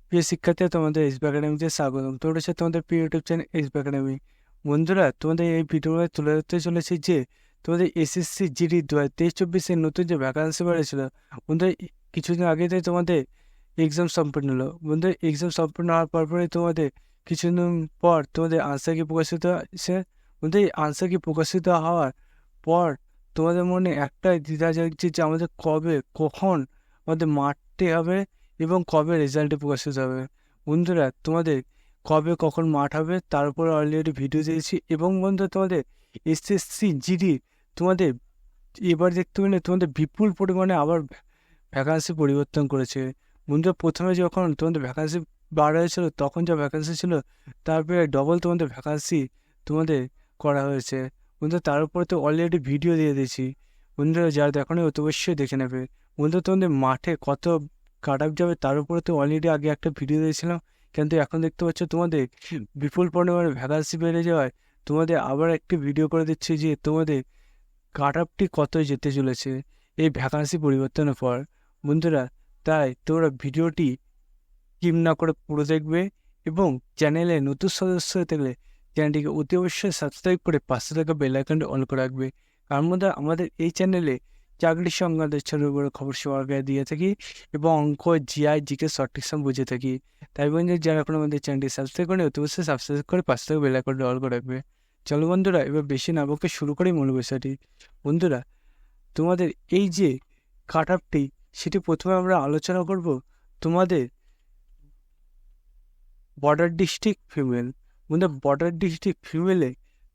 প্রিয় শিক্ষার্থী, তোমাদের এসবি একাডেমিতে স্বাগতম। তোমরা হচ্ছে তোমাদের প্রিয় ইউটিউব চ্যানেল এসবি একাডেমি। বন্ধুরা, তোমাদের এই ভিডিওতে তুলে ধরতে চলেছি যে তোমাদের এসএসসি জিডি 2023-24 নতুন যে ভ্যাকান্সি বেরিয়েছিল। বন্ধুরা, কিছুদিন আগে থেকে তোমাদের এক্সাম সম্পন্ন হলো। বন্ধুরা, এক্সাম সম্পন্ন হওয়ার পরপরই তোমাদের কিছুদিন পর তোমাদের আনসার কি প্রকাশিত হয়েছে। বন্ধুরা, এই আনসার কি প্রকাশিত হওয়ার পর তোমাদের মনে একটাই দ্বিধা জাগছে যে আমাদের কবে কখন আমাদের মাঠে হবে এবং কবে রেজাল্টে প্রকাশিত হবে। বন্ধুরা, তোমাদের কবে কখন মাঠ হবে তার উপর অলরেডি ভিডিও দিয়েছি। এবং বন্ধুরা, তোমাদের এসএসসি জিডি তোমাদের এবার দেখতে পেলে তোমাদের বিপুল পরিমাণে আবার ভ্যাকান্সি পরিবর্তন করেছে। বন্ধুরা, প্রথমে যখন তোমাদের ভ্যাকান্সি বার হয়েছিল তখন যা ভ্যাকান্সি ছিল তারপরে ডবল তোমাদের ভ্যাকান্সি তোমাদের করা হয়েছে। বন্ধুরা, তার উপরে তো অলরেডি ভিডিও দিয়ে দিয়েছি। বন্ধুরা, যারা দেখোনি অতি অবশ্যই দেখে নেবে। বন্ধুরা, তোমাদের মাঠে কত কাট আপ যাবে তার উপরে তো অলরেডি আগে একটা ভিডিও দিয়েছিলাম, কিন্তু এখন দেখতে পাচ্ছ তোমাদের বিপুল পরিমাণে ভ্যাকান্সি বেড়ে যাওয়ায় তোমাদের আবার একটি ভিডিও করে দিচ্ছি যে তোমাদের কাট আপটি কত যেতে চলেছে এই ভ্যাকান্সি পরিবর্তনের পর। বন্ধুরা, তাই তোমরা ভিডিওটি স্কিপ না করে পুরো দেখবে এবং চ্যানেলে নতুন সদস্য হয়ে থাকলে চ্যানেলটিকে অতি অবশ্যই সাবস্ক্রাইব করে পাশে থাকা বেল আইকনটি অন করে রাখবে। কারণ বন্ধুরা, আমাদের এই চ্যানেলে চাকরি সংক্রান্ত ছোট বড় খবর সবার আগে দিয়ে থাকি এবং অঙ্ক, জিআই, জিকে সঠিক সব বুঝে থাকি। তাই বন্ধুরা, যারা এখন আমাদের চ্যানেলটি সাবস্ক্রাইব করে অতি অবশ্যই সাবস্ক্রাইব করে পাশে থাকা বেল আইকনটি অন করে রাখবে। চলো বন্ধুরা, এবার বেশি না বকে শুরু করি মূল বিষয়টি। বন্ধুরা, তোমাদের এই যে কাট আপটি সেটি প্রথমে আমরা আলোচনা করব তোমাদের বর্ডার ডিস্ট্রিক্ট ফিমেল। বন্ধুরা, বর্ডার ডিস্ট্রিক্ট ফিমেলে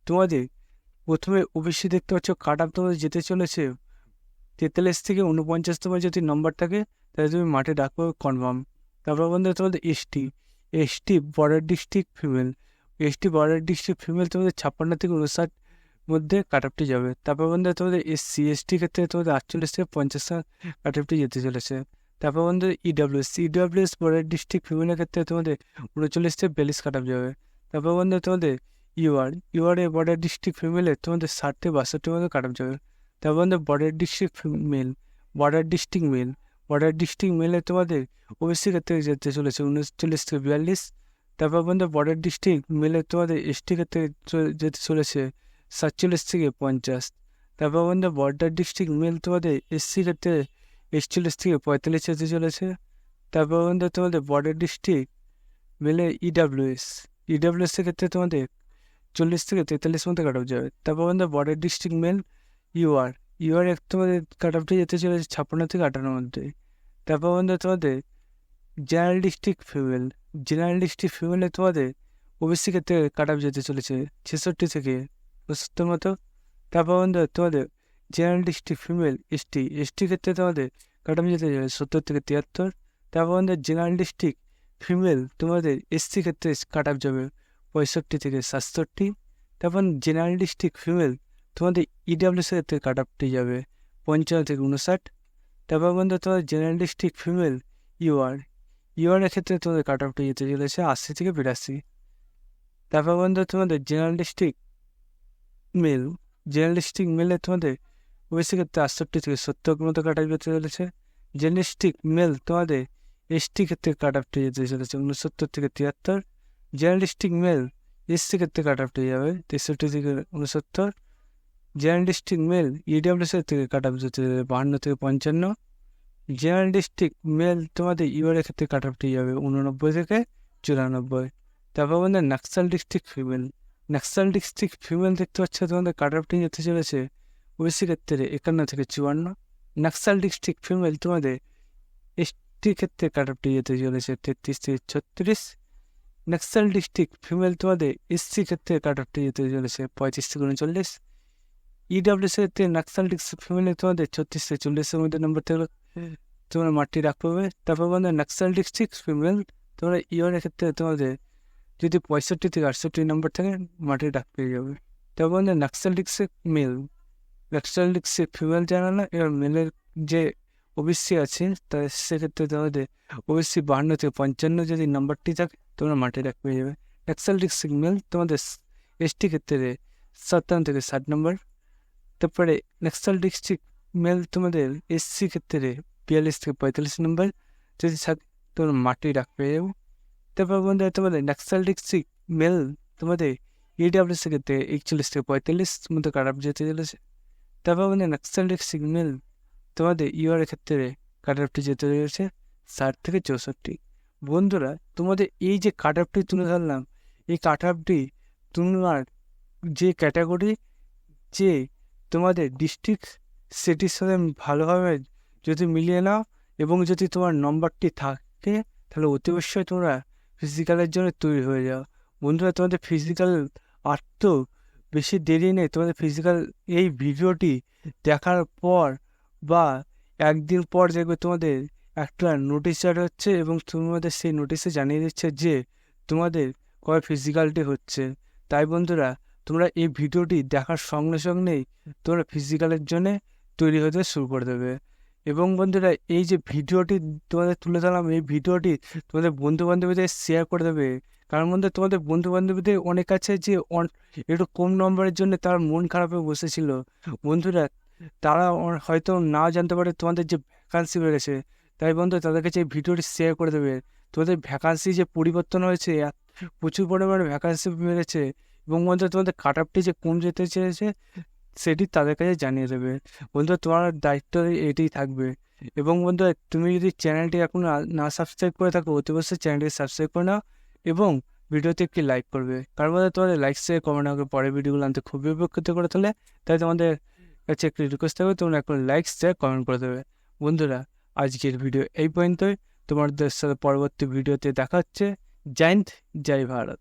তোমাদের প্রথমে ওবিসি দেখতে পাচ্ছ কাট আপ তোমাদের যেতে চলেছে 43 থেকে 49 তোমার যদি নম্বর থাকে তাহলে তুমি মাঠে ডাকবে কনফার্ম। তারপর বন্ধুরা, তোমাদের ST border district female. ST border district female তোমাদের 56 থেকে 59 মধ্যে কাট আপটি যাবে। তারপর বন্ধুরা, তোমাদের এসটি ক্ষেত্রে তোমাদের 48 থেকে 50 কাট আপটি যেতে চলেছে। তারপর বন্ধুরা, ইডব্লিউএস বর্ডার ডিস্ট্রিক্ট ফিমেলের ক্ষেত্রে তোমাদের 39 থেকে 42 কাট আপ যাবে। তারপর বন্ধুরা, তোমাদের ইউআর এ বর্ডার ডিস্ট্রিক্ট ফিমেলে তোমাদের 60 থেকে 62 মধ্যে কাট আপ যাবে। তারপর বন্ধুরা, বর্ডার ডিস্ট্রিক্ট মেলে তোমাদের ওবিসি ক্ষেত্রে যেতে চলেছে 39 থেকে 42। তারপর বন্ধুরা, বর্ডার ডিস্ট্রিক্ট মেলে তোমাদের এসটি ক্ষেত্রে যেতে চলেছে 47 থেকে 50। তারপর বন্ধুরা, বর্ডার ডিস্ট্রিক্ট মেল তোমাদের এসসি ক্ষেত্রে 41 থেকে 45 যেতে চলেছে। তারপর বন্ধুরা, তোমাদের বর্ডার ডিস্ট্রিক্ট মেলে ইডাব্লিউএস এর ক্ষেত্রে তোমাদের 40 থেকে 43 মধ্যে কাট অফ যাবে। তারপর বন্ধুরা, বর্ডার ডিস্ট্রিক্ট মেল ইউআর ইউআর এক তোমাদের কাট অফটি যেতে চলেছে 56 থেকে 58 মধ্যে। তারপর বন্ধুরা, তোমাদের জেনারেল ডিস্ট্রিক্ট ফিমেলে তোমাদের ওবিসি ক্ষেত্রে কাট অফ যেতে চলেছে 66 থেকে 75 মতো। তারপর বন্ধুরা, তোমাদের জেনারেল ডিস্ট্রিক্ট ফিমেল এসটি ক্ষেত্রে তোমাদের কাট অফ যেতে চলেছে 70 থেকে 73। তারপর বন্ধুরা, জেনারেল ডিস্ট্রিক্ট ফিমেল তোমাদের এসসি ক্ষেত্রে কাট অফ যাবে 65 থেকে 67। তারপর জেনারেল ডিস্ট্রিক্ট ফিমেল তোমাদের ইডাব্লিউএস ক্ষেত্রে কাট অফটি যাবে 55 থেকে 59। তারপর বন্ধু, তোমাদের জেনারেল ডিস্ট্রিক্ট ফিমেল ইউআর এর ক্ষেত্রে তোমাদের কাট অফটি যেতে চলেছে 80 থেকে 82। তারপর বন্ধু, তোমাদের জেনারেল ডিস্ট্রিক্ট মেলে তোমাদের ওবিসি ক্ষেত্রে 68 থেকে 70 মতো কাট অফ যেতে চলেছে। জেনারেল ডিস্ট্রিক্ট মেল তোমাদের এসটি ক্ষেত্রে কাট অফটি যেতে চলেছে 69 থেকে 73। জেনারেল ডিস্ট্রিক্ট মেল এসসি ক্ষেত্রে কাট অফটি যাবে 63 থেকে 69। জেনারেল ডিস্ট্রিক্ট মেল ইডাব্লিউএস এর থেকে কাট অফ যেতে 52 থেকে 55। জেনারেল ডিস্ট্রিক্ট মেল তোমাদের ইউআর এর ক্ষেত্রে কাট অফটি যাবে 89 থেকে 94। তারপর আমাদের নাক্সাল ডিস্ট্রিক্ট ফিমেল দেখতে পাচ্ছ তোমাদের কাট অফটি যেতে চলেছে ওবিসি ক্ষেত্রে 51 থেকে 54। নাক্সাল ডিস্ট্রিক্ট ফিমেল তোমাদের এসটি ক্ষেত্রে কাট অফটি যেতে চলেছে 33 থেকে 36। নাক্সাল ডিস্ট্রিক্ট ফিমেল তোমাদের এসসি ক্ষেত্রে কাট অফটি যেতে চলেছে 35 থেকে 39। ইডাব্লিউএস ক্ষেত্রে নাক্সাল ডিস্ট্রিক্ট ফিমেলে তোমাদের 36 থেকে 40-এর মধ্যে নম্বর থেকে তোমরা মাঠটি রাখতে হবে। তারপর বন্ধুরা, নাক্সাল ডিস্ট্রিক্ট ফিমেল তোমরা ইউআর এর ক্ষেত্রে তোমাদের যদি 65 থেকে 68 নম্বর থেকে মাঠে ডাক পেয়ে যাবে। তারপর বন্ধুরা, নাক্সাল ডিস্ট্রিক্ট ফিমেল জানা না, এবার মেলের যে ওবিসি আছে তার সেক্ষেত্রে তোমাদের ওবিসি 52 থেকে 55 যদি নাম্বারটি থাকে তোমরা মাঠে ডাক পেয়ে যাবে। নাক্সাল ডিস্ট্রিক্ট মেল তোমাদের এসটি ক্ষেত্রে 57 থেকে 60 নম্বর। তারপরে নাক্সাল ডিস্ট্রিক্ট মেল তোমাদের এসসি ক্ষেত্রে 42 থেকে 45 নম্বর যদি থাকে তোমরা মাঠে ডাক পেয়ে যাবো। তারপর বন্ধুরা তোমাদের নাক্সালটিক মেল তোমাদের EWS ক্ষেত্রে 41 থেকে 45 মতো কাট অফ যেতে চলেছে। তারপর বন্ধু নাক্সালটিক মেল তোমাদের ইউআর ক্ষেত্রে কাট অফটি যেতে চলেছে 60 থেকে 64। বন্ধুরা তোমাদের এই যে কাট অফটি তুলে ধরলাম, এই কাট অফটি তোমার যে ক্যাটাগরি, যে তোমাদের ডিস্ট্রিক্ট সিটির সাথে ভালোভাবে যদি মিলিয়ে নাও এবং যদি তোমার নম্বরটি থাকে, তাহলে অতি অবশ্যই তোমরা ফিজিক্যালের জন্য তৈরি হয়ে যাও। বন্ধুরা তোমাদের ফিজিক্যাল আর তো বেশি দেরি নেই। তোমাদের ফিজিক্যাল এই ভিডিওটি দেখার পর বা একদিন পর দেখবে তোমাদের একটা নোটিশ জারি হচ্ছে এবং তোমাদের সেই নোটিশে জানিয়ে দিচ্ছে যে তোমাদের কবে ফিজিক্যালটি হচ্ছে। তাই বন্ধুরা তোমরা এই ভিডিওটি দেখার সঙ্গে সঙ্গেই তোমরা ফিজিক্যালের জন্য তৈরি হতে শুরু করে দেবে। এবং বন্ধুরা এই যে ভিডিওটি তোমাদের তুলে ধরলাম, এই ভিডিওটি তোমাদের বন্ধু বান্ধবীদের শেয়ার করে দেবে। কারণ বন্ধু তোমাদের বন্ধু বান্ধবীদের অনেক আছে যে একটু কম নম্বরের জন্য তার মন খারাপে বসেছিল। বন্ধুরা তারা হয়তো না জানতে পারে তোমাদের যে ভ্যাকান্সি বেড়েছে। তাই বন্ধু তাদের কাছে এই ভিডিওটি শেয়ার করে দেবে। তোমাদের ভ্যাকান্সি যে পরিবর্তন হয়েছে, প্রচুর পরিমাণে ভ্যাকান্সি বেড়েছে এবং বন্ধু তোমাদের কাট অফটি যে কম যেতে চেয়েছে সেটি তাদের কাছে জানিয়ে দেবে। বন্ধু তোমার দায়িত্ব এটাই থাকবে। এবং বন্ধু তুমি যদি চ্যানেলটি এখন না সাবস্ক্রাইব করে থাকো, অতি অবশ্যই চ্যানেলটি সাবস্ক্রাইব করে নাও এবং ভিডিওতে একটি লাইক করবে। কারণ বন্ধু তোমাদের লাইক শেয়ার কমেন্ট আমাকে পরের ভিডিওগুলো আনতে খুবই উপকৃত করে তোলে। তাই তোমাদের কাছে একটি রিকোয়েস্ট থাকবে, তোমরা এখন লাইক শেয়ার কমেন্ট করে দেবে। বন্ধুরা আজকের ভিডিও এই পর্যন্তই। তোমাদের সাথে পরবর্তী ভিডিওতে দেখা হচ্ছে। জয় হিন্দ, জয় ভারত।